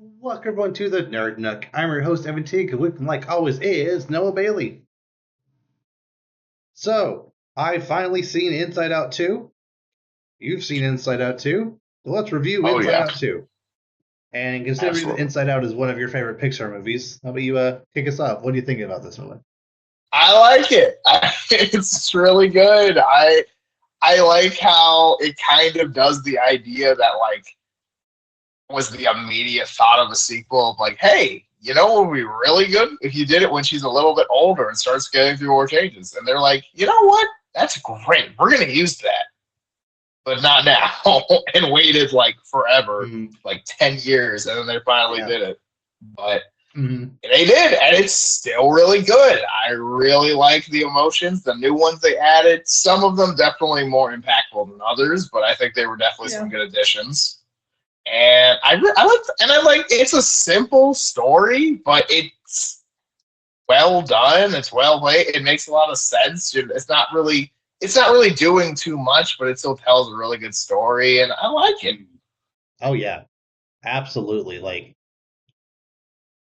Welcome everyone to the Nerd Nook. I'm your host Evan Teague, and with me, like always, is Noah Bailey. So, I've finally seen Inside Out 2. You've seen Inside Out 2. So let's review Oh Inside yeah, Out 2. And considering that absolutely. Inside Out is one of your favorite Pixar movies, how about you kick us off? What are you thinking about this movie? I like it. It's really good. I like how it kind of does the idea that was the immediate thought of a sequel of like, hey, you know what would be really good if you did it when she's a little bit older and starts getting through more changes. And they're like, you know what? That's great. We're gonna use that, but not now. And waited like forever, Mm-hmm. like 10 years, and then they finally Yeah. did it. But Mm-hmm. they did, and it's still really good. I really like the emotions, the new ones they added. Some of them definitely more impactful than others, but I think they were definitely some Yeah. good additions. And I like it's a simple story, but it's well done. It's well made. It makes a lot of sense. It's not really doing too much, but it still tells a really good story, and I like it. Mm. Oh, yeah. Absolutely. Like,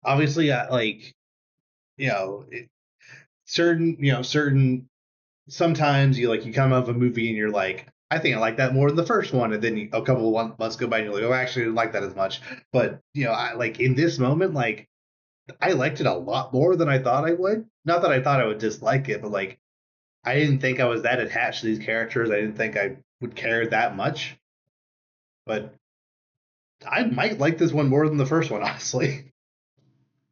obviously, you know, it, certain sometimes you come out of a movie and you're like, I think I like that more than the first one, and then a couple of months go by and you're like, oh, actually, I didn't like that as much. But I like in this moment, like I liked it a lot more than I thought I would. Not that I thought I would dislike it, but like I didn't think I was that attached to these characters. I didn't think I would care that much. But I might like this one more than the first one, honestly.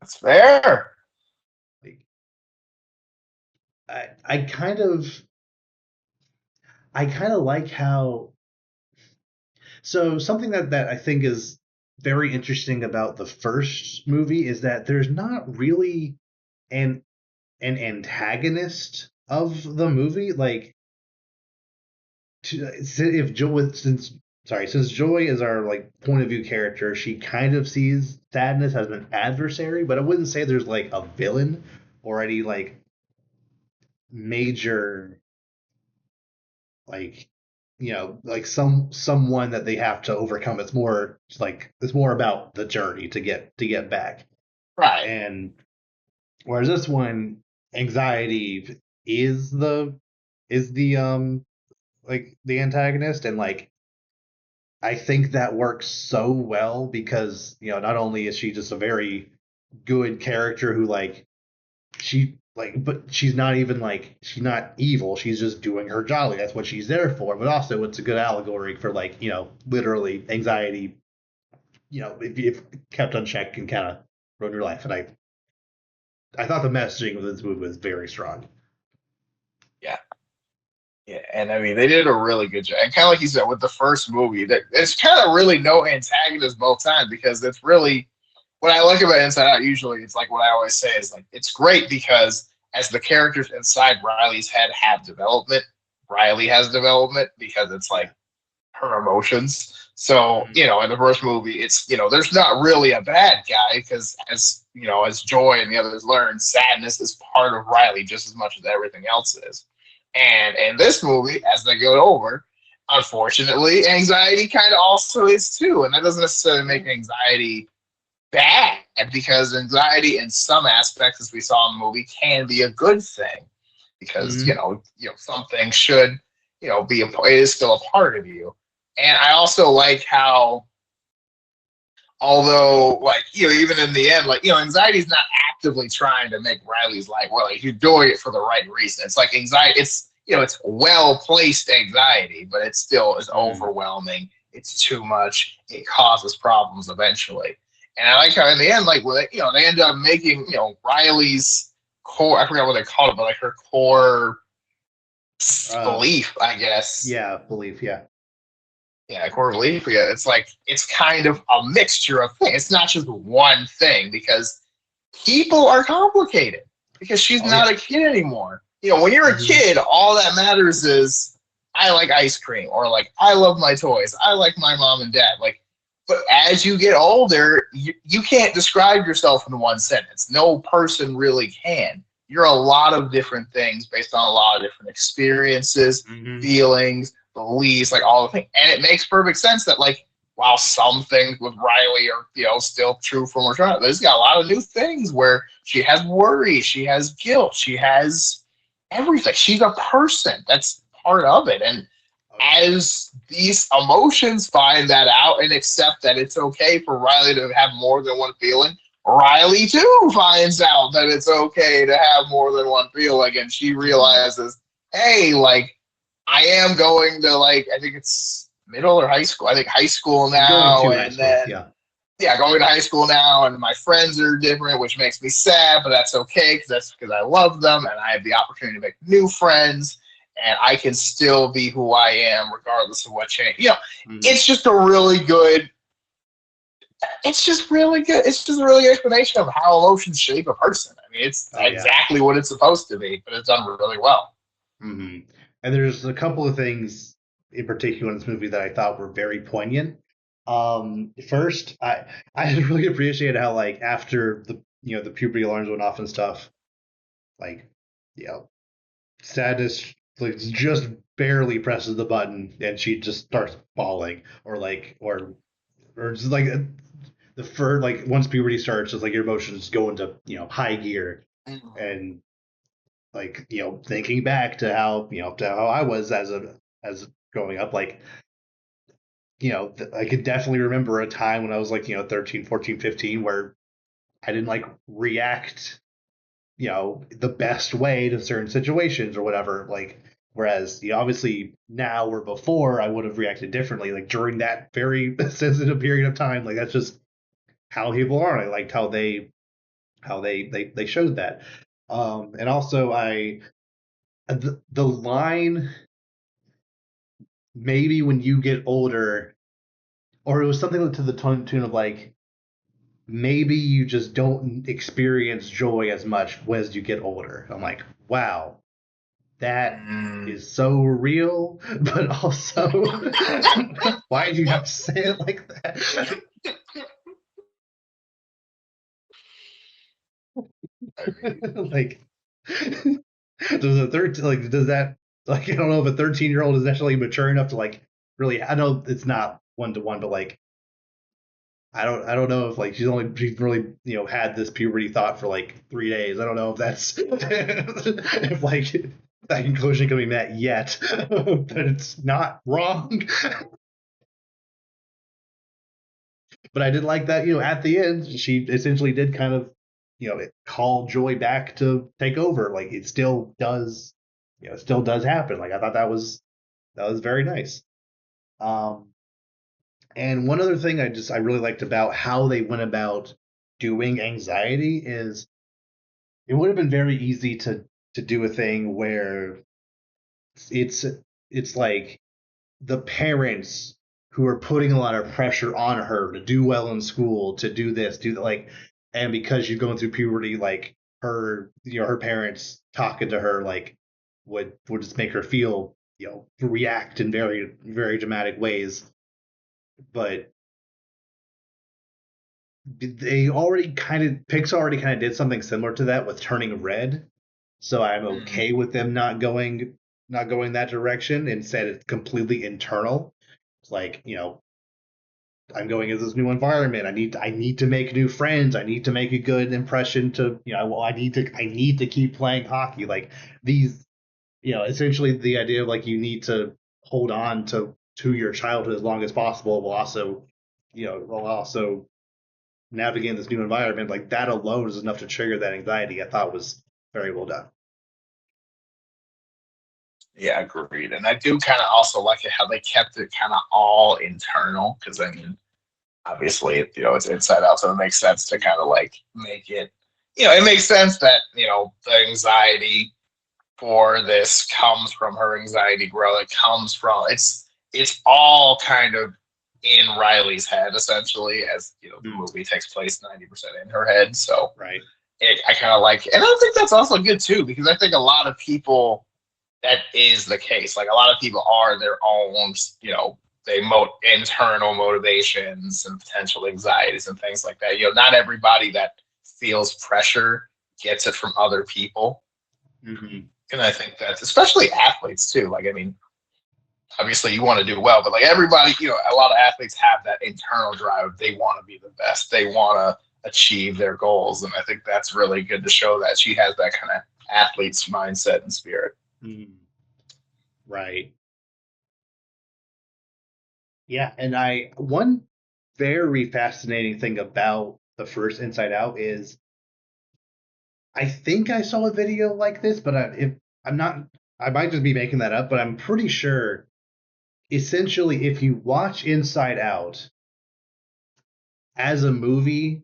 It's fair. Like, I I kind of I kind of like how So something that I think is very interesting about the first movie is that there's not really an an antagonist of the movie. Like if Joy since Joy is our like point of view character, she kind of sees sadness as an adversary, but I wouldn't say there's like a villain or any like major like like someone that they have to overcome. It's more about the journey to get back. Right. And whereas this one, anxiety is the like the antagonist, and like I think that works so well because not only is she just a very good character who like she like but she's not evil, she's just doing her jolly, that's what she's there for, but also it's a good allegory for like literally anxiety, if kept unchecked can kind of ruin your life. And I thought the messaging of this movie was very strong. Yeah. Yeah, and I mean they did a really good job. And kind of like you said with the first movie, that there's kind of really no antagonist both times because it's really what I like about Inside Out. Usually, it's like what I always say is like it's great because as the characters inside Riley's head have development, Riley has development because it's Yeah. like her emotions. So Mhm. in the first movie, it's there's not really a bad guy because as Joy and the others learn, sadness is part of Riley just as much as everything else is. And in this movie, as they go over, unfortunately, anxiety kind of also is too. And that doesn't necessarily Yeah. make anxiety bad because anxiety in some aspects, as we saw in the movie, can be a good thing because Hmm. some things should be it is still a part of you. And I also like how although even in the end anxiety is not actively trying to make Riley's life well, like you're doing it for the right reason. It's like anxiety, it's well placed anxiety, but it still is Mm. overwhelming. It's too much. It causes problems eventually. And I like how in the end, like they end up making Riley's core, I forgot what they called it, but like her core Uh, belief, I guess. yeah, belief. Yeah. Yeah, core belief. Yeah, it's like it's kind of a mixture of things. It's not just one thing because people are complicated because she's Oh yeah. not a kid anymore. When you're a Hmm. kid, all that matters is I like ice cream or like I love my toys. I like my mom and dad. Like, but as you get older, you can't describe yourself in one sentence. No person really can. You're a lot of different things based on a lot of different experiences, Hmm. feelings, beliefs, like all the things. And it makes perfect sense that like while some things with Riley are, still true from her childhood, there's got a lot of new things where she has worry, she has guilt, she has everything. She's a person. That's part of it. And Oh yeah. as these emotions find that out and accept that it's okay for Riley to have more than one feeling, Riley too finds out that it's okay to have more than one feeling, and she Mhm. realizes, hey, like I am going to, like, I think it's middle or high school. I think high school She's going now, to high and school. then Yeah. yeah, going to high school now, and my friends are different, which makes me sad, but that's okay because that's because I love them and I have the opportunity to make new friends, and I can still be who I am regardless of what change. Mhm. It's just a really good. It's just really good. It's just a really good explanation of how emotions shape a person. I mean, it's Oh yeah. exactly what it's supposed to be, but it's done really well. Hmm. And there's a couple of things in particular in this movie that I thought were very poignant. First, I really appreciate how like after the puberty alarms went off and stuff, like you know sadness like just barely presses the button and she just starts bawling or just like the first like once puberty starts, it's like your emotions go into high gear and like thinking back to how to how I was as growing up like I could definitely remember a time when I was like 13, 14, 15 where I didn't like react the best way to certain situations or whatever like whereas obviously now or before I would have reacted differently like during that very sensitive period of time like that's just how people are. I liked how they showed that and also I the line maybe when you get older, or it was something to the tune of like maybe you just don't experience joy as much as you get older. I'm like, wow, that Mm, is so real, but also why do you have to say it like that? I mean, Like, does a 13 like does that like I don't know if a 13-year-old is actually mature enough to like really. I know it's not one to one, but like I don't know if like she's really had this puberty thought for like 3 days. I don't know if that's if like that conclusion can be met yet, but it's not wrong. But I did like that at the end she essentially did kind of call joy back to take over. Like it still does, it still does happen. Like I thought that was very nice. Um, And one other thing I really liked about how they went about doing anxiety is it would have been very easy to do a thing where it's it's like the parents who are putting a lot of pressure on her to do well in school, to do this, do that, like, and because she's going through puberty, like her parents talking to her like would just make her feel react in very very dramatic ways. But they already kind of Pixar already kind of did something similar to that with Turning Red. So I'm mm, okay with them not going that direction. Instead, it's completely internal. It's like I'm going into this new environment. I need to make new friends. I need to make a good impression to well, I need to keep playing hockey. Like these essentially the idea of like you need to hold on to your childhood as long as possible while also navigating this new environment, like that alone is enough to trigger that anxiety. I thought was very well done. yeah, agreed. And I do kind of also like it how they kept it kind of all internal because I mean, obviously, it's inside out, so it makes sense to kind of like make it. It makes sense that the anxiety for this comes from her anxiety growth. It comes from it's all kind of in Riley's head essentially, as the Mm, movie takes place 90% in her head. So right. I kind of like, and I think that's also good too because I think a lot of people that is the case. Like a lot of people are their own, they internal motivations and potential anxieties and things like that. Not everybody that feels pressure gets it from other people. Hmm. And I think that's especially athletes too. Like, I mean, obviously you want to do well, but like everybody, a lot of athletes have that internal drive. They want to be the best. They want to achieve their goals, and I think that's really good to show that she has that kind of athlete's mindset and spirit. Mm, right. Yeah, and I one very fascinating thing about the first Inside Out is I think I saw a video like this, but if I'm not, I might just be making that up, but I'm pretty sure essentially if you watch Inside Out as a movie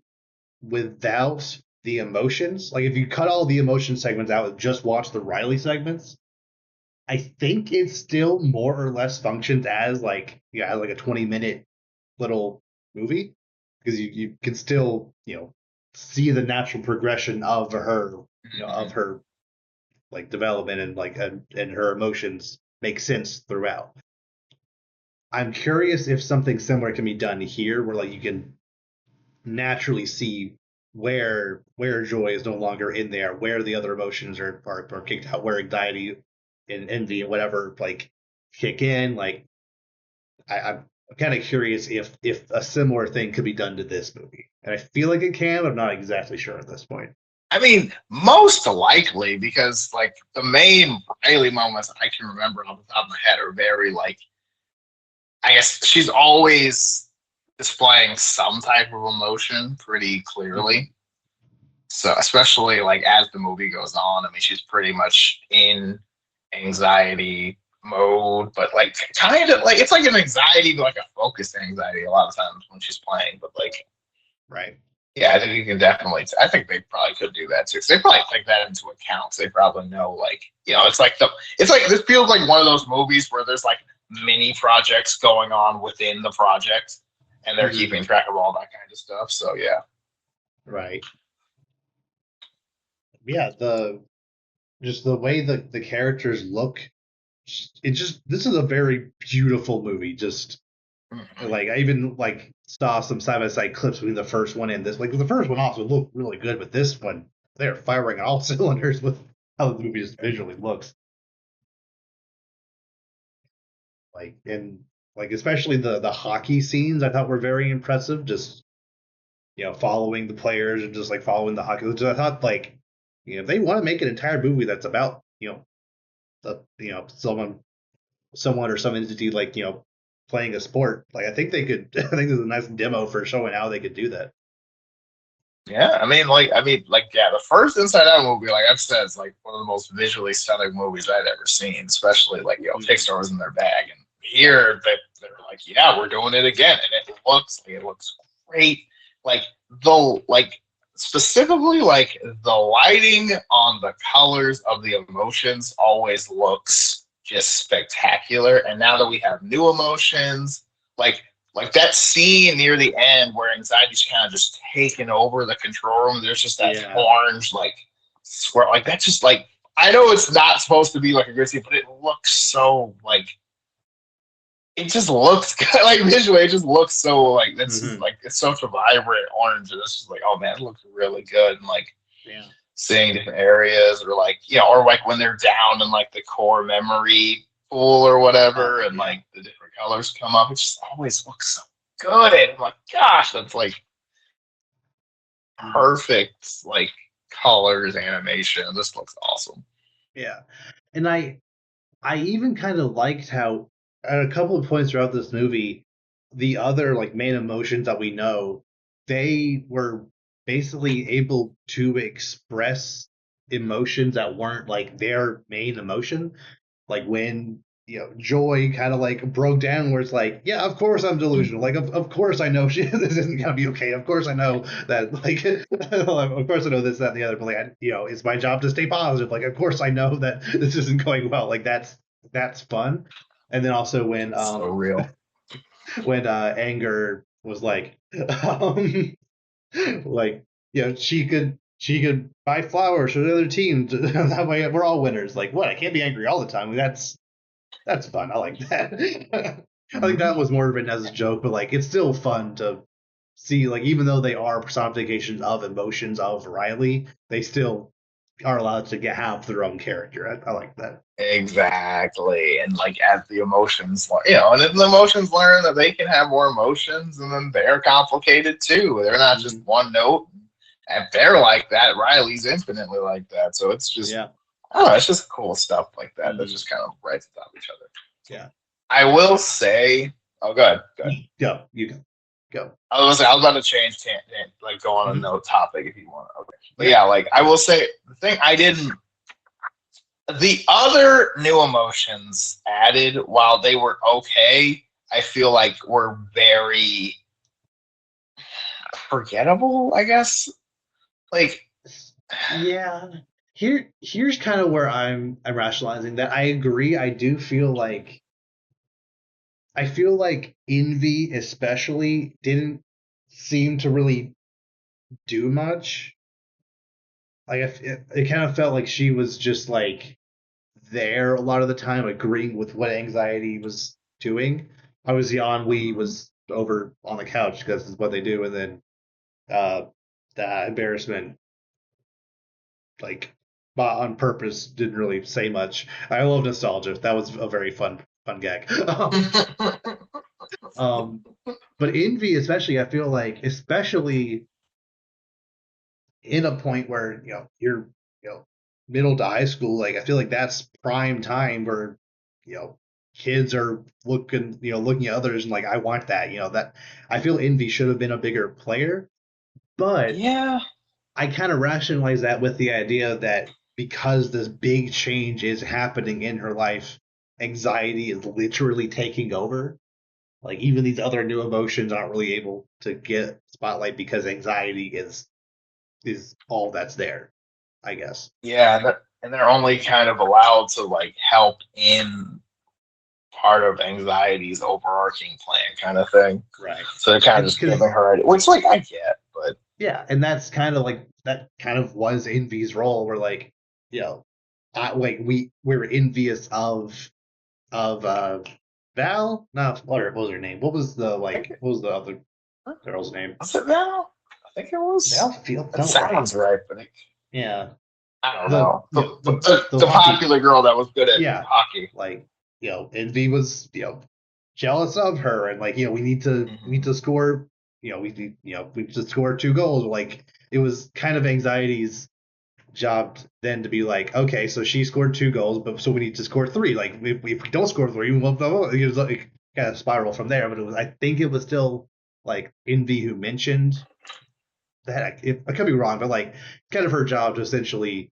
without the emotions, like if you cut all the emotion segments out and just watch the Riley segments, I think it still more or less functions as like as like a 20-minute little movie because you can still see the natural progression of her of her like development and like and her emotions make sense throughout. I'm curious if something similar can be done here where like you can naturally see where joy is no longer in there, where the other emotions are kicked out, where anxiety and envy and whatever like kick in. Like I'm kind of curious if a similar thing could be done to this movie, and I feel like it can, but I'm not exactly sure at this point. I mean, most likely because like the main Riley moments I can remember off the top of my head are very like I guess she's always displaying some type of emotion pretty Mm-hmm. clearly. So especially like as the movie goes on, I mean she's pretty much in anxiety mode, but like kind of like it's like an anxiety, but like a focused anxiety a lot of times when she's playing. But like Right. yeah, I think you can definitely. I think they probably could do that too. 'Cause they probably take that into account. 'Cause they probably know, like, it's like this feels like one of those movies where there's like mini projects going on within the project, and they're Mm-hmm. keeping track of all that kind of stuff. So yeah, Right. Yeah. The just the way the characters look. It just this is a very beautiful movie. Just Mhm. like I even like saw some side by side clips between the first one and this. Like the first one also looked really good, but this one they're firing on all cylinders with how the movie just visually looks. Like and like especially the hockey scenes I thought were very impressive. Just following the players and just like following the hockey. Which I thought like if they want to make an entire movie that's about someone or some entity like playing a sport, like I think they could. I think there's a nice demo for showing how they could do that. Yeah. Yeah. The first Inside Out movie, like I've said, is like one of the most visually stunning movies I'd ever seen. Especially like Mm-hmm. Pixar was in their bag, and here they're like, yeah, we're doing it again, and it looks great. Like like specifically like the lighting on the colors of the emotions always looks just spectacular. And now that we have new emotions, like that scene near the end where anxiety's kind of just taken over the control room. There's just that Yeah. orange like square, like that's just like I know it's not supposed to be like a good scene, but it looks so like it just looks like visually, it just looks so like this is Mm-hmm. like it's such a vibrant orange, and it's just like oh man, it looks really good, and like Yeah. seeing different areas or like or like when they're down in like the core memory pool or Oh whatever, and yeah. like the different colors come up, it just always looks so good. And I'm like, gosh, that's like Mm-hmm. perfect, like colors, animation. This looks awesome. Yeah. And I even kind of liked how at a couple of points throughout this movie, the other like main emotions that we know, they were basically able to express emotions that weren't like their main emotion. Like when Joy kind of like broke down, where it's like, yeah, of course I'm delusional. Like of course I know this isn't gonna be okay. Of course I know that like of course I know this that and the other. But like it's my job to stay positive. Like of course I know that this isn't going well. Like that's fun. And then also So real. when Anger was like like she could buy flowers for the other team that way we're all winners. Like what? I can't be angry all the time. Like, that's fun. I like that. I think Mm-hmm. that was more written as a joke, but like it's still fun to see. Like even though they are personifications of emotions of Riley, they still are allowed to have their own character. I like that. Exactly. And like as the emotions, and then the emotions learn that they can have more emotions, and then they're complicated too. They're not just Mhm. one note. And they're like that. Riley's infinitely like that. So it's just, Yeah. I don't know, it's just cool stuff like that that Mhm. just kind of writes atop each other. Yeah. I will say, oh, good, good. Go. You go. Go. I was about to change like go on Mhm. another topic if you want. Okay. But Yeah. yeah, like I will say, the thing I didn't the other new emotions added, while they were okay, I feel like were very forgettable, I guess. Like, Yeah. Here's kind of where I'm rationalizing that. I agree. I feel like Envy especially didn't seem to really do much. Like it kind of felt like she was just like there a lot of the time, agreeing with what Anxiety was doing. Obviously, Ennui was over on the couch because it's what they do, and then uh, the Embarrassment, like on purpose, didn't really say much. I love nostalgia. That was a very fun gag. um, but Envy, especially, I feel like, especially in a point where you're middle to high school, like I feel like that's prime time where you know kids are looking at others and like I want that. That I feel Envy should have been a bigger player, but yeah, I kind of rationalize that with the idea that because this big change is happening in her life, Anxiety is literally taking over. Like even these other new emotions aren't really able to get spotlight because Anxiety is all that's there, I guess. yeah, and they're only kind of allowed to like help in part of Anxiety's overarching plan, kind of thing. Right. So they're kind of And just giving because her, which like I get, but yeah, and that's kind of like that kind of was Envy's role. Where like, you know, like we were envious of Val. No, what was her name? I think what was the other girl's name? was it Val? I think it Val was. That felt right. sounds right, but Yeah, I don't the know. you know, the The hockey. popular girl that was good at Yeah, hockey. like Envy was jealous of her, and like we need to Mm-hmm. score. We need to score 2 goals. Like it was kind of Anxiety's job then to be like, okay, so she scored 2 goals, but so we need to score three. Like if we don't score three, it kind of spiral from there. But I think it was still like Envy who mentioned that. I could be wrong, but like kind of her job to essentially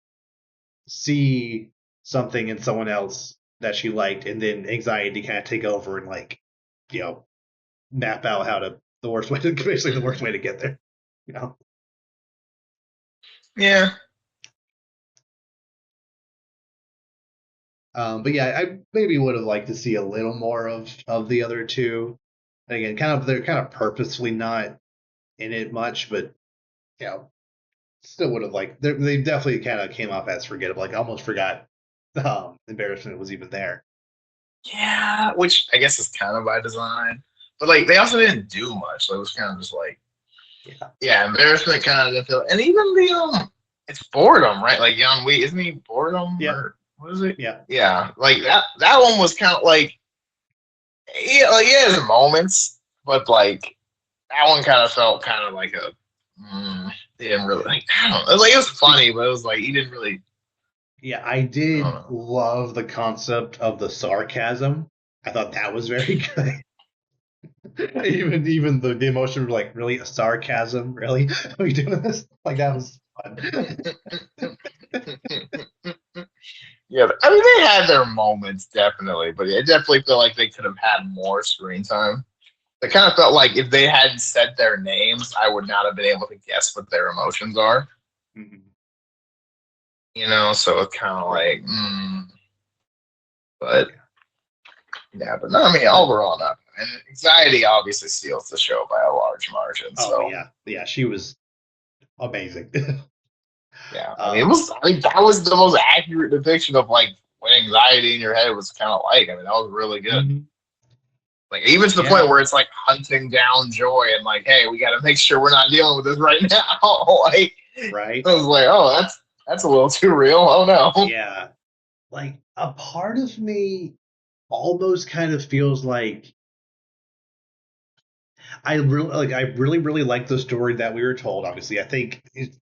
see something in someone else that she liked, and then Anxiety kind of take over and like you know map out how to the worst way to basically the worst way to get there. You know. Yeah. But yeah, I maybe would have liked to see a little more of the other two. Again, they're kind of purposefully not in it much, but you know, still would have liked. They definitely kind of came off as forgettable. Like I almost forgot Embarrassment was even there. Yeah. Which I guess is kind of by design. But like they also didn't do much. So it was kind of just like, Yeah, yeah, embarrassment kind of didn't feel, and even the it's boredom, right? Like Young Wee, isn't he boredom yeah, or what is it? yeah, Yeah, like that one was kind of like, yeah, like he has moments, but like that one kind of felt kind of like a he didn't really like, I don't know. Like it was See, funny, but it was like he didn't really, yeah. I I don't did know. love the concept of the sarcasm. I thought that was very good. Even the emotion, like really a sarcasm. Really, are we doing this? Like that was fun. Yeah, I mean they had their moments definitely, but it definitely felt like they could have had more screen time. It kind of felt like if they hadn't said their names, I would not have been able to guess what their emotions are. Mhm. So it's kind of Right. like, but Yeah. yeah, but no, I mean, But overall, not. And Anxiety obviously steals the show by a large margin. oh So yeah, yeah, she was amazing. yeah, I mean, um, that was the most accurate depiction of like what anxiety in your head was kind of like. I mean, that was really good. mhm. Like even to the point Yeah, where it's like hunting down Joy and like, hey, we got to make sure we're not dealing with this right now. Like right. I was like, oh, That's a little too real. Oh no. Yeah, like a part of me almost kind of feels like I really like the story that we were told. Obviously, I think it's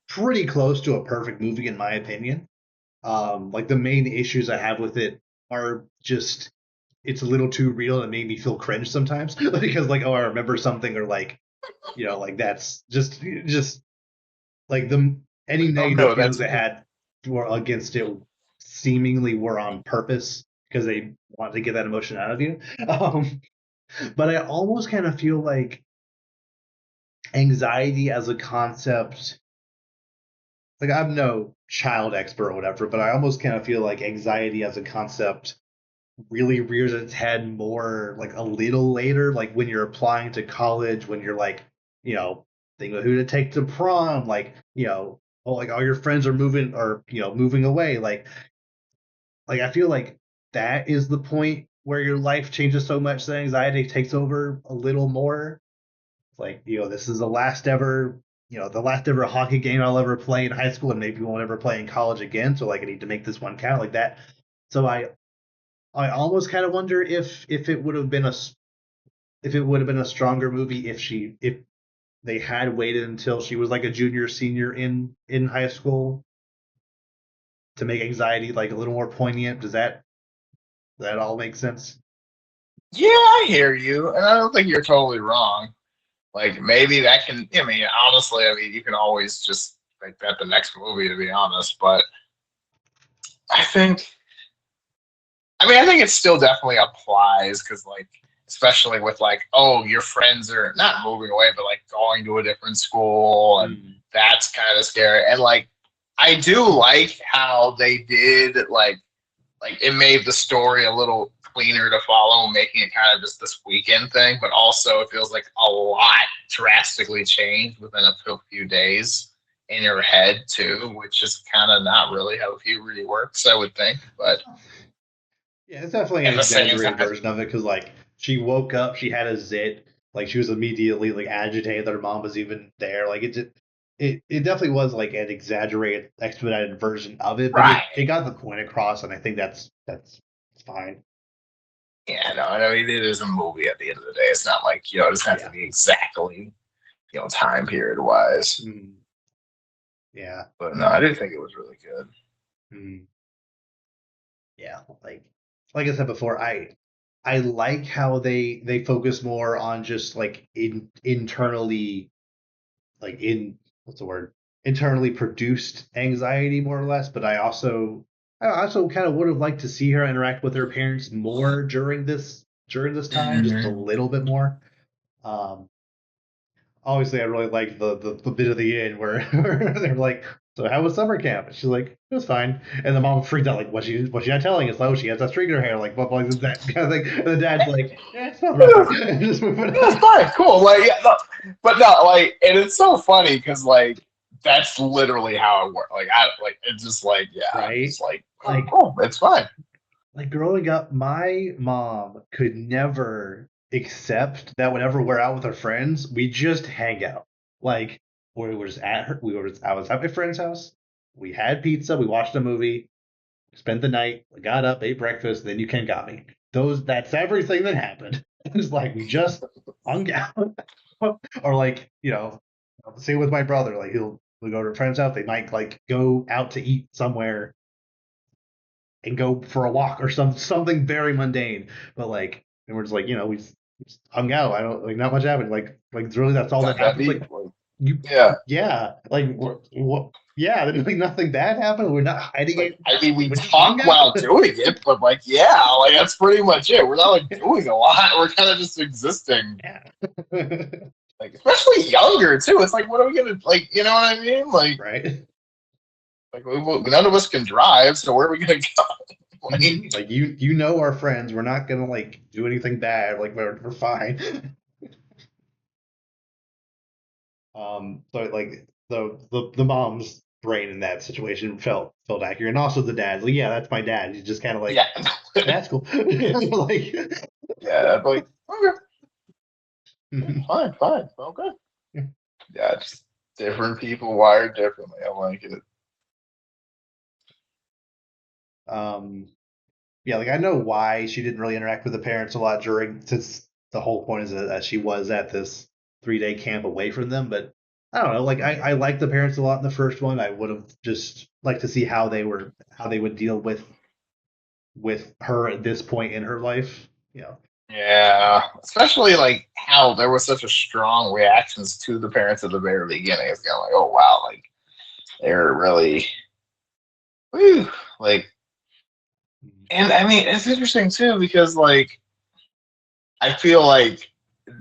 pretty close to a perfect movie in my opinion. Like the main issues I have with it are just it's a little too real and it made me feel cringe sometimes because like, oh, I remember something, or like, like that's just like the any Oh negative no, feelings that's a I good. had were against it seemingly were on purpose because they wanted to get that emotion out of you. Um, but I almost kind of feel like anxiety as a concept, like I'm no child expert or whatever, but I almost kind of feel like anxiety as a concept really rears its head more like a little later, like when you're applying to college, when you're like, you know, thinking of who to take to prom, like, oh, like all your friends are moving or, moving away. Like I feel like that is the point where your life changes so much that anxiety takes over a little more. Like, this is the last ever hockey game I'll ever play in high school and maybe won't ever play in college again. So like I need to make this one count like that. So I almost kind of wonder if it would have been a stronger movie if they had waited until she was like a junior senior in high school to make anxiety like a little more poignant. Does that all make sense? Yeah, I hear you, and I don't think you're totally wrong. Like maybe that can. I mean, honestly, I mean, you can always just make that the next movie, to be honest. But I think, I mean, I think it still definitely applies because, like, especially with like, oh, your friends are not moving away, but like going to a different school, and Mm. that's kind of scary. And like, I do like how they did like it made the story a little cleaner to follow, making it kind of just this weekend thing, but also it feels like a lot drastically changed within a few days in your head too, which is kind of not really how puberty works, I would think. But Yeah, it's definitely an at the same exaggerated time, version of it because like she woke up, she had a zit, like she was immediately like agitated that her mom was even there. Like it definitely was like an exaggerated, expedited version of it, but it right? got the point across, and I think that's fine. Yeah, no, I mean it is a movie at the end of the day. It's not like it doesn't have to Yeah. be exactly time period wise. Mm, yeah. But no, I do think it was really good. Mm, yeah. Like I said before, I like how they focus more on just like internally, like in what's the word, internally produced anxiety more or less. But I also kind of would have liked to see her interact with her parents more during this time, just a Mm-hmm. little bit more. Um, Obviously I really liked the bit of the end where, where they're like, "So how was summer camp?" And she's like, "It was fine." And the mom freaked out, like, "What's she not telling us? Oh, she has that string in her hair, like what like that kind of thing." And the dad's like, "Yeah, it's not nothing." And just moving Yeah, it's on. fine, cool. Like, yeah, no, but no, like, and it's so funny because like that's literally how it works. Like, I like it's just like, yeah, I'm Right? just like, oh, Like cool, it's fine. like growing up, my mom could never accept that whenever we're out with our friends, we just hang out. Like we were just at her, I was at my friend's house. We had pizza, we watched a movie, spent the night, got up, ate breakfast, then you came got me. That's everything that happened. It's like we just hung out. Or like, same with my brother. Like we'll go to a friend's house, they might like go out to eat somewhere and go for a walk or something very mundane. But like, and we're just like, we just hung out. I don't like not much happened. Like really, that's all that Not that happens. deep. Like Like, you, yeah, yeah, like what? Yeah, there's like nothing bad happened. We're not it's hiding like it. I mean, we We just hung talk out. while doing it, but like, yeah, like that's pretty much it. We're not like doing a lot. We're kind of just existing. Yeah. Like, especially younger too. It's like, what are we gonna like? You know what I mean? Right. Like none of us can drive, so where are we gonna go? Like, Like you know our friends. We're not gonna like do anything bad. Like we're fine. So like the mom's brain in that situation felt accurate, and also the dad's like, yeah, that's my dad. He's just kind of like, yeah, that's cool. Like, yeah. Like, okay, fine, fine, okay. Yeah, Different people wired differently. I like it. Um, yeah, like I know why she didn't really interact with the parents a lot during, since the whole point is that she was at this 3 day camp away from them. But I don't know, like I liked the parents a lot in the first one. I would have just liked to see how they would deal with her at this point in her life. You know. Yeah, especially like how there was such a strong reactions to the parents at the very beginning. It's kind of like, oh wow, like they're really, whew, like, and I mean, it's interesting too because like I feel like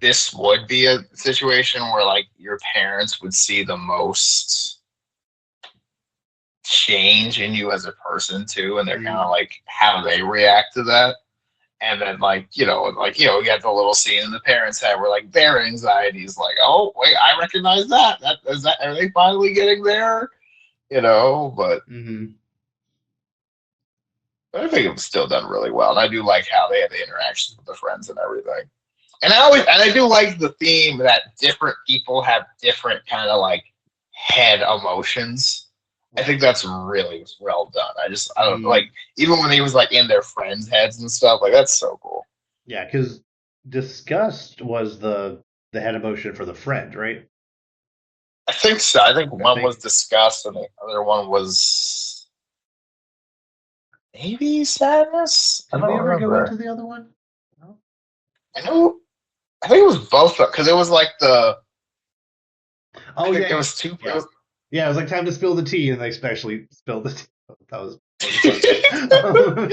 this would be a situation where like your parents would see the most change in you as a person too, and they're kind of Mm, like how they react to that. And then we got the little scene in the parents' head where like their anxiety is like, oh wait, I recognize that. That is that. Are they finally getting there? mm-hmm. But I think it was still done really well, and I do like how they had the interactions with the friends and everything. And I do like the theme that different people have different kind of like head emotions. I think Right. that's really well done. I don't Mm, like even when he was like in their friends' heads and stuff, like that's so cool. yeah, because disgust was the head emotion for the friend, right? I think so. I think I one was think. disgust and the other one was maybe sadness. I Did we don't ever go into remember. the other one? No? I know. I think it was both because it was like the. I Oh think yeah, it yeah, was two. It yeah. was. Yeah, it was like time to spill the tea, and they especially spilled the tea. That was a fun bit.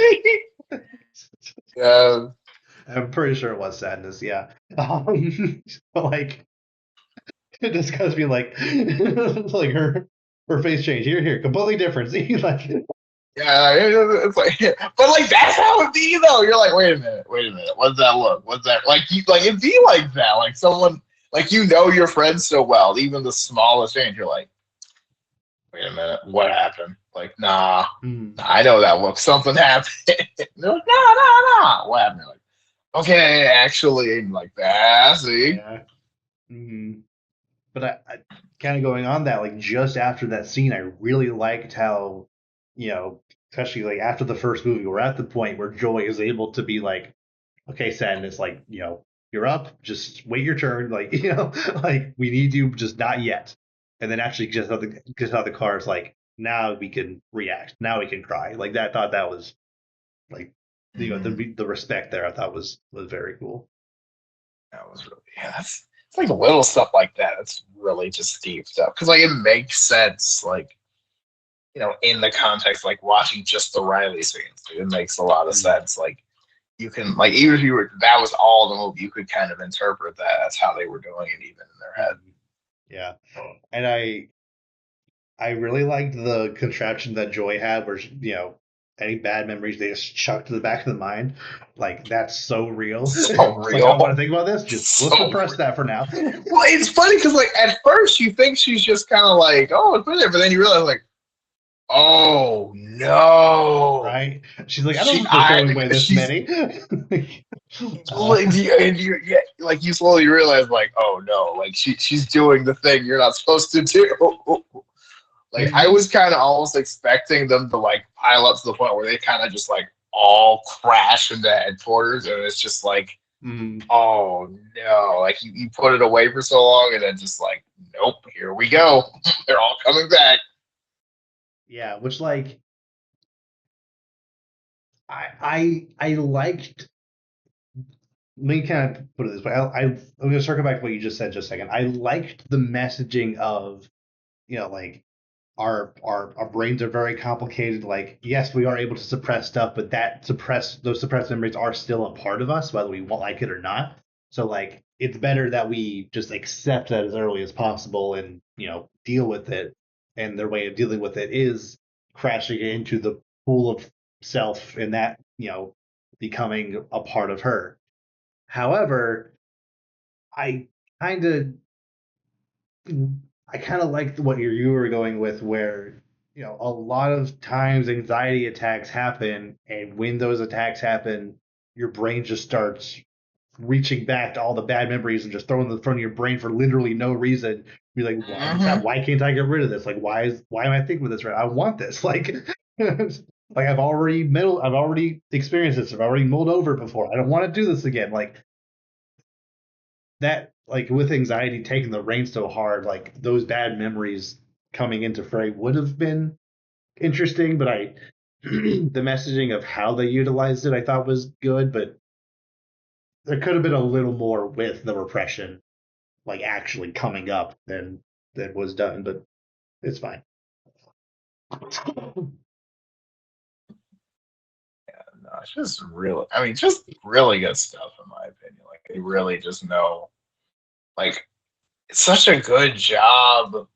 Yeah, I'm pretty sure it was sadness. Yeah. But like this guy's being like, like her face changed. Here, completely different. See, like, yeah. It's like, but like that's how it be though. You're like, wait a minute. What's that look? What's that like? You like it be like that? Like someone like your friends so well, even the smallest change, you're like, wait a minute, what happened? Like, nah, hmm, I know that look. Something happened. They're like, nah, nah, nah. What happened? Like, okay, actually, like that. See, yeah. Hmm. But I kind of going on that, like just after that scene, I really liked how, you know, especially like after the first movie, we're at the point where Joy is able to be like, okay, sadness, like, you're up, just wait your turn, like, like we need you, just not yet. And then actually just how the car is like, now we can react, now we can cry. Like that, I thought that was like, mm, the respect there, I thought was very cool. that was really yeah. That's it's like little stuff like that. It's really just deep stuff because like it makes sense. Like in the context, like watching just the Riley scenes, it makes a lot of Mm, sense. Like you can like even if you were that was all the movie, you could kind of interpret that as how they were doing it even in their head. mm, yeah. And I really liked the contraption that Joy had, where any bad memories they just chuck to the back of the mind. Like that's so real. So It's like I want to real. think about this. Just So let's repress real. that for now. Well, it's funny because like at first you think she's just kind of like, oh, it's there, but then you realize like, oh no, Right? She's like, I don't she remember I throwing away this she's many. uh, like, and you like you slowly realize like, oh no, like she's doing the thing you're not supposed to do. Like I mhm. was kind of almost expecting them to like pile up to the point where they kind of just like all crash into headquarters, and it's just like, Mm, oh no, like you put it away for so long, and then just like, nope, here we go, they're all coming back. yeah, which like I liked. Let me kind of put it this way. I'm going to circle back to what you just said just a second. I liked the messaging of like our brains are very complicated. Like, yes, we are able to suppress stuff, but those suppressed memories are still a part of us, whether we won't like it or not. So like it's better that we just accept that as early as possible and deal with it. And their way of dealing with it is crashing into the pool of self and that becoming a part of her. However, I kind of I kind of liked what you were going with, where a lot of times anxiety attacks happen, and when those attacks happen, your brain just starts reaching back to all the bad memories and just throwing them in front of your brain for literally no reason. Be like, why is this happening? Mm-hmm. Why can't I get rid of this? Like, why am I thinking of this right? I want this. Like, like I've already experienced this. I've already mulled over it before. I don't want to do this again. Like that. Like with anxiety taking the reins so hard, like those bad memories coming into fray would have been interesting. But the messaging of how they utilized it, I thought was good. But there could have been a little more with the repression like actually coming up than was done, but it's fine. No, it's just really, I mean, just really good stuff in my opinion. Like they really just know, like it's such a good job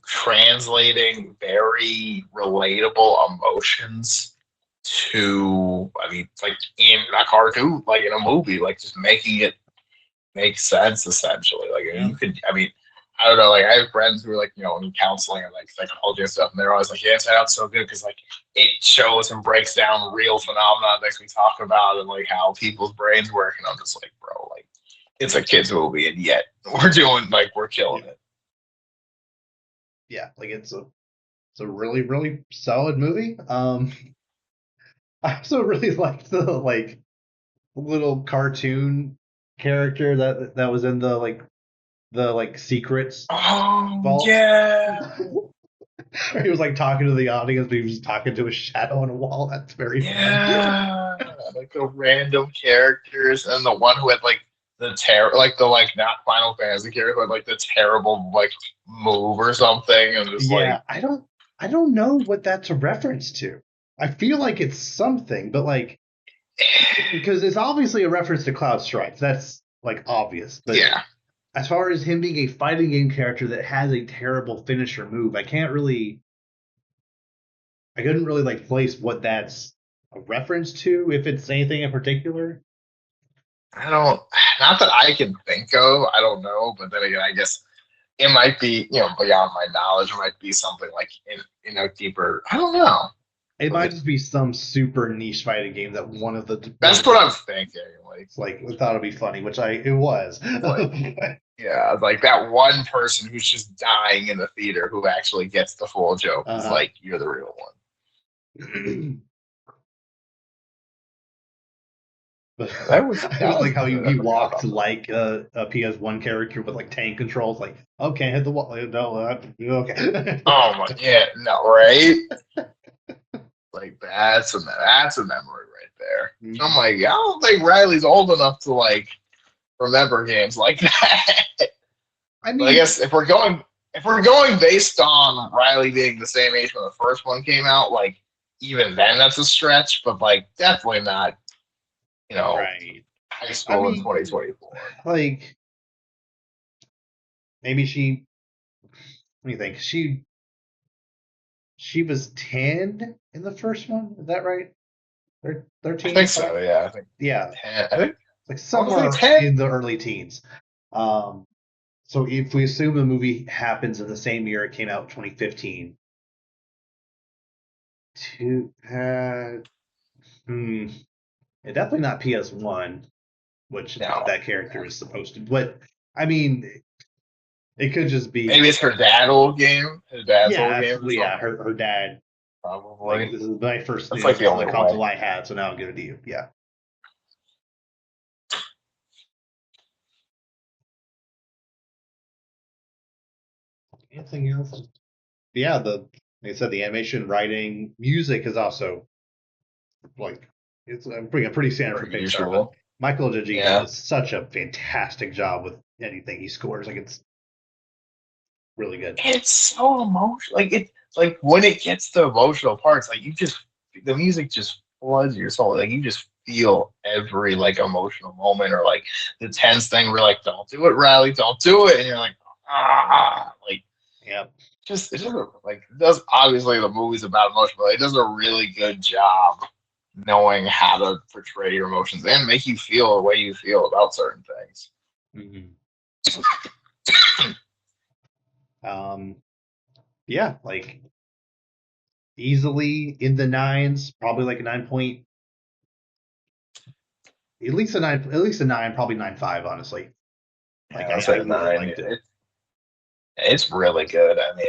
translating very relatable emotions to, I mean, like in a cartoon, like in a movie, like just making it make sense essentially. Like Yeah. you could, I mean, I don't know, like I have friends who are like, in counseling and like psychology and stuff, and they're always like, yeah, Inside Out's so good because like it shows and breaks down real phenomena that we talk about and like how people's brains work. And I'm just like, bro, like it's a kids movie, and yet we're killing Yeah. it. Yeah, like it's a really really solid movie. I also really liked the like little cartoon character that was in the like secrets Oh vault. yeah, He was like talking to the audience, but he was talking to a shadow on a wall. That's very fun. yeah, like the random characters, and the one who had like the terror, like the like not Final Fantasy character, who had like the terrible like move or something, and just like Yeah, I don't know what that's a reference to. I feel like it's something, but like because it's obviously a reference to Cloud Strikes. That's like obvious. But yeah, as far as him being a fighting game character that has a terrible finisher move, I couldn't really like place what that's a reference to, if it's anything in particular. I don't, not that I can think of, I don't know, but then again, I guess it might be beyond my knowledge. It might be something like in a deeper. I don't know, It might but just be some super niche fighting game that one that's of the what I'm thinking. like thought it'd be funny, which it was. Like yeah, like that one person who's just dying in the theater who actually gets the full joke is Uh-huh. like, you're the real one. But That was I that just was like how good. I he forgot walked about that. like a PS1 character with like tank controls. Like, okay, hit the wall. No, okay. Oh my, yeah, no, right? Like that's a memory right there. I'm Mhm. like, I don't think Riley's old enough to like remember games like that. I But I mean, guess if we're going based on Riley being the same age when the first one came out, like even then that's a stretch. But like definitely not, you know, right. high I school in mean, 2024. like maybe let me think. She was 10 in the first one. Is that right? I 13, think 12? so. Yeah, I think Yeah, 10. I think like I want to say somewhere 10. in the early teens. Um, so if we assume the movie happens in the same year it came out, 2015, to hmm, yeah, definitely not PS1, which No, that character is supposed to. But I mean, it could just maybe be it's her dad old game, his dad's old yeah, games or yeah. something. Her dad like Probably. this is my first That's like the this is the only way. console I had, so now I'll give it to you. Yeah. Anything else? Yeah, like I said, the animation, writing, music is also like it's a pretty standard for Per Pixar, but usual. Michael Giacchino Yeah. does such a fantastic job with anything he scores. Like it's really good. It's so emotional. Like it, like when it gets to emotional parts, like the music just floods your soul. Like you just feel every like emotional moment or like the tense thing. We're like, don't do it, Riley, don't do it, and you're like, like Yeah. just it just like it does. Obviously, the movie's about emotion, but it does a really good job knowing how to portray your emotions and make you feel the way you feel about certain things. Hmm. Um, yeah, like easily in the nines, probably like a 9.5 at least a 9, at least a 9, probably 9.5. Honestly, like Yeah, I'll I say really nine. liked it. It's really good. I mean,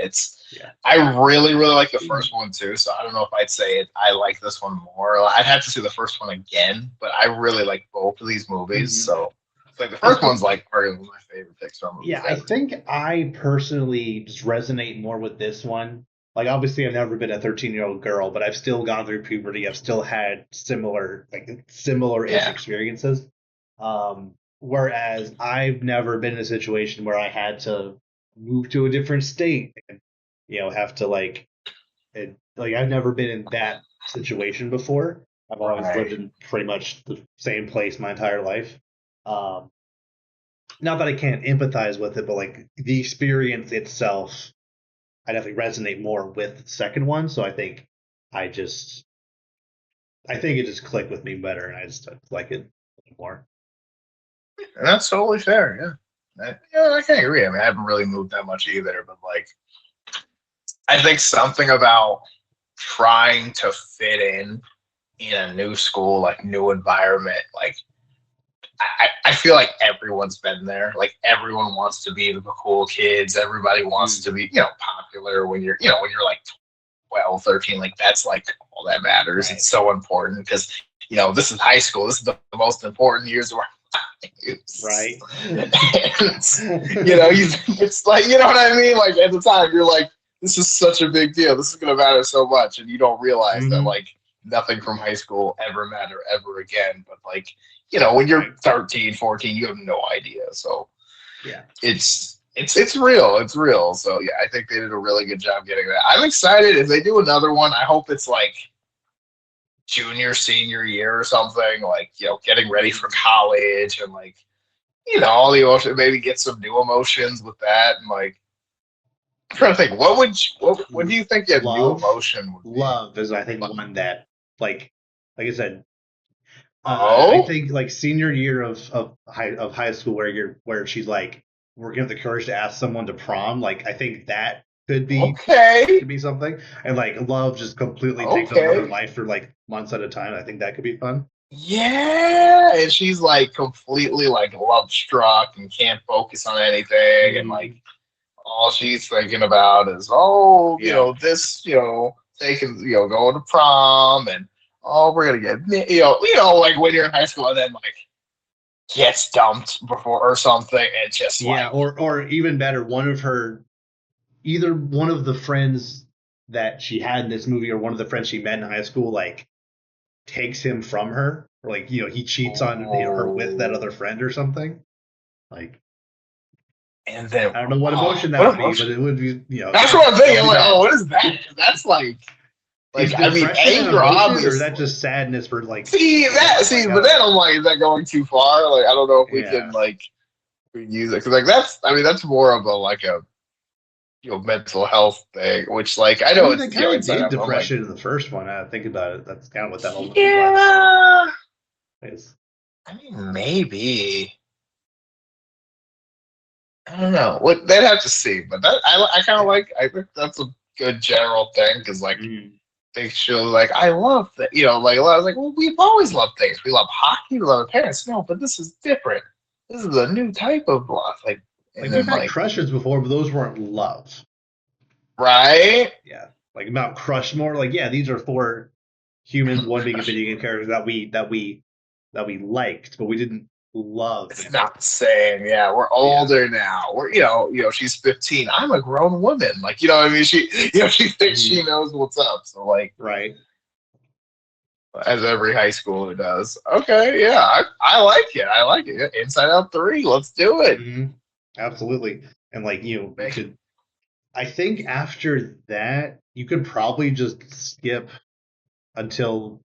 Yeah. I really, really like the first one too. So I don't know if I'd say I like this one more. I'd have to see the first one again, but I really like both of these movies. Mhm. So it's like the I first think one's like probably one of my favorite Pixar movies Yeah, I ever. think I personally just resonate more with this one. Like, obviously, I've never been a 13-year-old girl, but I've still gone through puberty. I've still had similar-ish Yeah. experiences. Whereas I've never been in a situation where I had to move to a different state and, have to like I've never been in that situation before. I've always lived Right. in pretty much the same place my entire life. Um, Not that I can't empathize with it, but like the experience itself, I definitely resonate more with the second one. So I just, I think it just clicked with me better, and I just like it more. And that's totally fair. Yeah. Yeah, I can't agree. I mean, I haven't really moved that much either, but like, I think something about trying to fit in a new school, like new environment, like I feel like everyone's been there. Like everyone wants to be the cool kids. Everybody wants Mm, to be, popular when you're like 12, 13. Like that's like all that matters. right. It's so important because, this is high school. This is the most important years of our lives. Right. And it's like, you know what I mean? Like at the time, you're like, this is such a big deal. This is going to matter so much. And you don't realize that Hmm. like nothing from high school ever matter ever again. But like, when you're Right. 13, 14, you have no idea. So Yeah. it's real. It's real. So yeah, I think they did a really good job getting that. I'm excited if they do another one. I hope it's like junior, senior year or something, like, getting ready for Mhm. college and like, all the emotion, maybe get some new emotions with that. And like, I'm trying to think, what do you think a new Love, emotion would be? love is I think one that like like I said, I Oh, think like senior year of high school where she's like working up the courage to ask someone to prom. Like I think that okay. could be something, and like love just completely takes over her Okay. life for like months at a time. I think that could be fun. Yeah. And she's like completely like love struck and can't focus on anything. And like, Mm, all she's thinking about is, oh, yeah. this, taking, going to prom and, oh, we're gonna get, like when you're in high school and then like gets dumped before or something, and just Yeah, like, or even better, either one of the friends that she had in this movie or one of the friends she met in high school like takes him from her, or like he cheats on her with that oh, other friend or something. Like and then, I don't know what oh, emotion that what would be, but emotion? it would be That's that what I'm that thinking. would I'm be like, oh, bad. what is that? That's like Is I mean, depression an anger, emotion, or is that obviously. just sadness for like See, like I but don't then know. I'm like, is that going too far? Like, I don't know if we can Yeah, like use it because like I mean, that's more of a like a mental health thing, which like I I know mean they it's kind of inside did out. But I'm like, depression in the first one. I think about it. That's kind of what that whole movie was. yeah, Is I mean maybe I don't know. What they'd have to see, but I kind of yeah. like. I think that's a good general thing because like Mm. they show like I love that like a lot of like well we've always loved things. We love hockey, we love our parents. No, but this is different. This is a new type of love. Like Like and we've then had like crushes before, but those weren't love. right. Yeah, like Mount Crushmore. Like yeah, these are four humans, one being a video game character that we liked, but we didn't love It's them. not the same. Yeah, we're Yeah. older now. We're she's 15. I'm a grown woman. Like what I mean. She she thinks Mhm. she knows what's up. So like Right. as every high schooler does. Okay, yeah, I like it. I like it. Inside Out 3. Let's do it. Hmm. Absolutely. And like you Make could. I think after that, you could probably just skip until.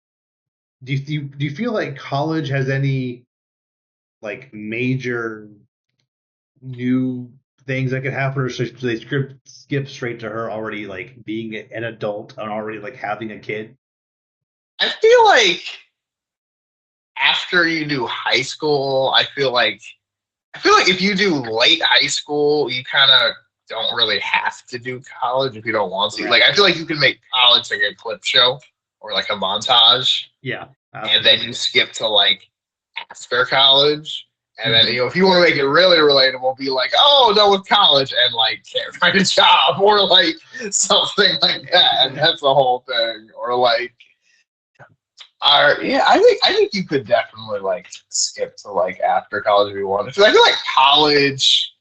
Do you feel like college has any like major new things that could happen, or should they skip straight to her already like being an adult and already like having a kid? I feel like after you do high school, I feel like if you do late high school, you kind of don't really have to do college if you don't want to. Like, Right. I feel like you can make college like a clip show or like a montage, Yeah. and then you Absolutely. skip to like after college. And then, Mhm. if you want to make it really relatable, be like, oh, done with college and like can't find a job or like something like that. And that's the whole thing. Or like, yeah, I think you could definitely like skip to like after college if you wanted to. I feel like college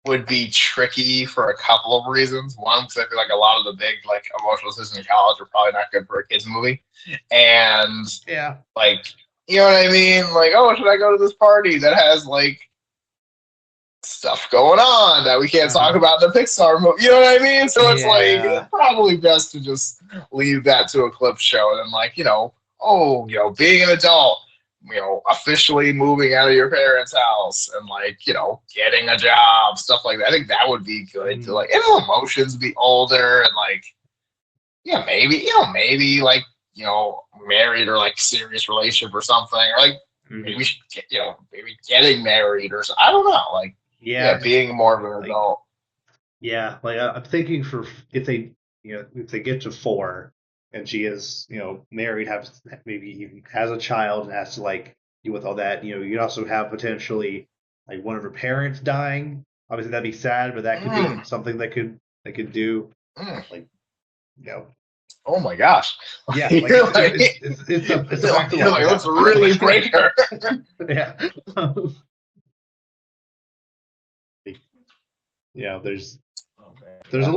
would be tricky for a couple of reasons. One, because I feel like a lot of the big like emotional scenes in college are probably not good for a kids movie, and Yeah. like you know what I mean? Like, oh, should I go to this party that has like stuff going on that we can't talk Uh-huh. about in the Pixar movie? You know what I mean? So it's like Yeah. it's probably best to just leave that to a clip show and like oh, being an adult. Officially moving out of your parents' house and like, getting a job, stuff like that. I think that would be good to Mhm. like, if emotions be older and like, yeah, maybe like, married or like serious relationship or something, or like maybe, Mhm. maybe getting married or I don't know, like, Yeah, yeah, just being more of an like adult. yeah, like I'm thinking for if they if they get to four and she is married, has maybe even has a child and has to like deal with all that. You also have potentially like one of her parents dying. Obviously that'd be sad, but that could be Mm, something that could do mm. like you know Oh my gosh. yeah, like You're like, it's a fact of life. It let's happens. really break her. Yeah. There's Oh man, there's a yeah.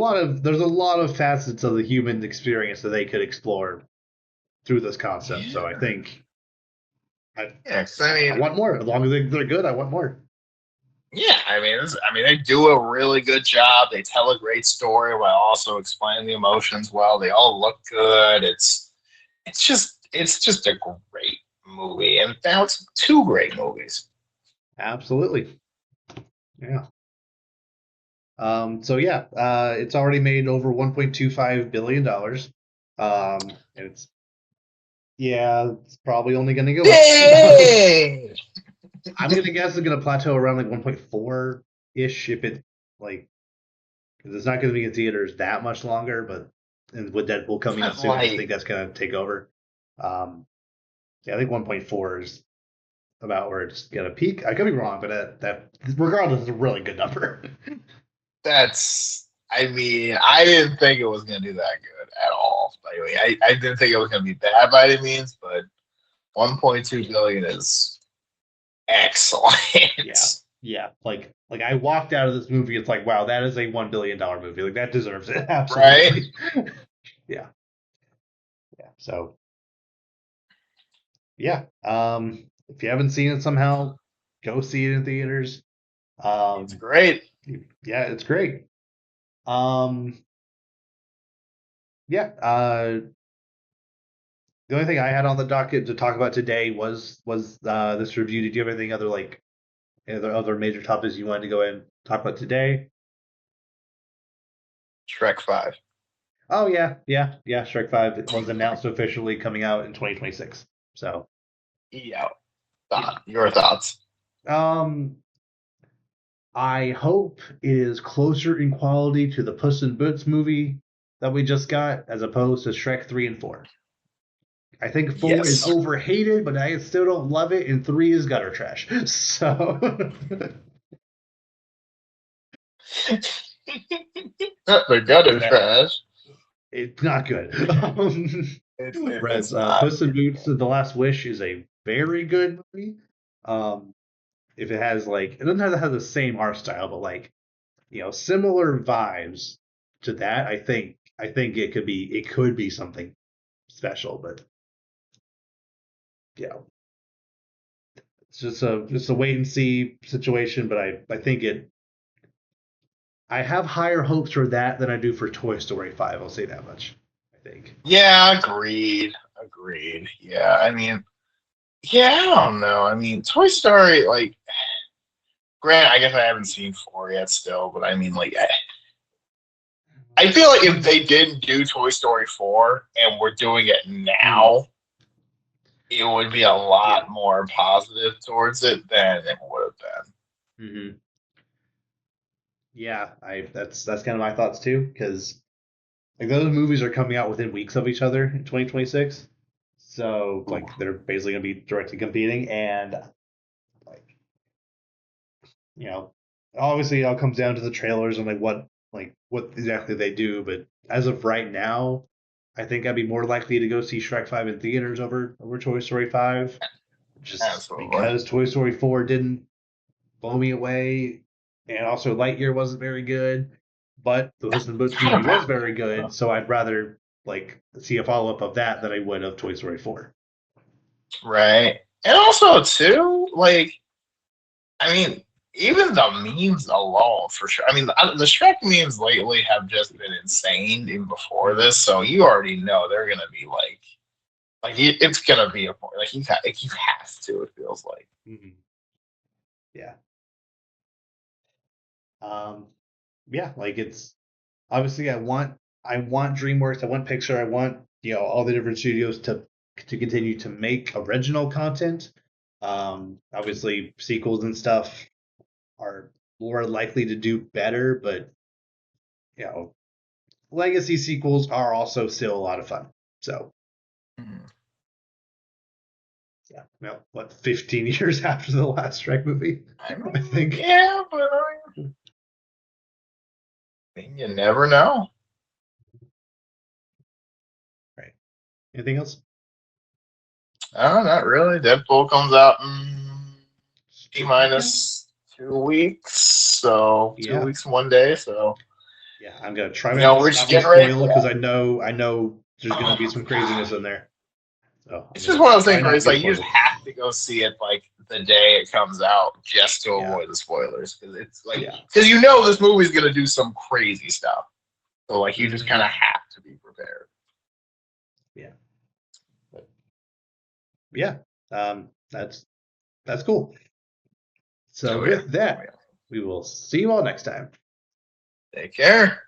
lot of facets of the human experience that they could explore through this concept. So I Yeah. think I Yeah, 'cause I I mean, want more. As long as they're good, I want more. yeah, I mean, they do a really good job. They tell a great story while also explaining the emotions well. They all look good. It's just a great movie, and now it's two great movies. Absolutely. Yeah. So yeah, it's already made over 1.25 billion dollars. And it's yeah, it's probably only going to go up. Dang! I'm gonna guess it's gonna plateau around like 1.4 ish if it like because it's not going to be in theaters that much longer. But and with Deadpool coming out But soon, I just think like, that's gonna take over. Um, yeah, I think 1.4 is about where it's gonna peak. I could be wrong, but that regardless is a really good number. I mean, I didn't think it was gonna do that good at all. By the way, I didn't think it was gonna be bad by any means, but 1.2 billion is Yeah, excellent. yeah. Like I walked out of this movie, it's like wow, that is a $1 billion movie. Like that deserves it Right? absolutely. Yeah, yeah. So yeah, if you haven't seen it somehow, go see it in theaters. It's Um, great. yeah, it's great. Um, yeah. The only thing I had on the docket to talk about today was this review. Did you have anything other like other major topics you wanted to go ahead and talk about today? Shrek 5. Oh yeah. Shrek 5 was announced officially coming out in 2026. So Yeah. yeah. Your thoughts? Um, I hope it is closer in quality to the Puss in Boots movie that we just got, as opposed to Shrek 3 and 4. I think 4 is Yes. overhated, but I still don't love it, and 3 is gutter trash. So The gutter that trash. it's not good. Whereas It's not. Puss in Boots: The Last Wish is a very good movie. Um, if it has like it doesn't have to have the same art style, but like similar vibes to that, I think it could be something special. But yeah, it's just a wait and see situation. But I think I have higher hopes for that than I do for Toy Story 5. I'll say that much. I think. Yeah, agreed. Agreed. Yeah, I mean, yeah, I don't know. I mean, Toy Story, like, Grant, I guess I haven't seen 4 yet still, but I mean, like, I feel like if they didn't do Toy Story 4 and we're doing it Mm, now, it would be a yeah. lot more positive towards it than it would have been. Hmm. Yeah. That's kind of my thoughts too, because like those movies are coming out within weeks of each other in 2026. So Ooh. like they're basically gonna be directly competing, and like obviously it all comes down to the trailers and what exactly they do. But as of right now, I think I'd be more likely to go see Shrek 5 in theaters over Toy Story 5, just Absolutely. because Toy Story 4 didn't blow me away, and also Lightyear wasn't very good. But the Puss in Boots Not movie was about very good, so I'd rather like see a follow up of that than I would of Toy Story 4. right. And also too, like I mean, even the memes alone, for sure. I mean, the Shrek memes lately have just been insane. Even before Mm-hmm. this, so you already know they're gonna be it's gonna be a point. Like you have to. It feels like. Mm-hmm. Yeah. Um, yeah, like it's obviously I want DreamWorks, I want Pixar, I want all the different studios to continue to make original content. Obviously sequels and stuff are more likely to do better, but you know, legacy sequels are also still a lot of fun. So Mhm. yeah, well, what 15 years after the last Shrek movie, I I mean, think. yeah, but you never know. Right. Anything else? Oh, not really. Deadpool comes out in T 2 weekends? minus 2 weeks, so two Yeah. weeks, 1 day. So Yeah, I'm gonna try my best we're to not just be getting ready for spoiled because that. I know there's gonna Oh be some my god. craziness in there. So I'm It's just gonna one of those try things where not to it's be like you just spoiled. have to go see it like the day it comes out just to Yeah, avoid the spoilers because it's like yeah, because this movie's gonna do some crazy stuff. So like you just hmm kind of have to be prepared. yeah, but yeah. That's cool. So Oh yeah. with Oh that, yeah. we will see you all next time. Take care.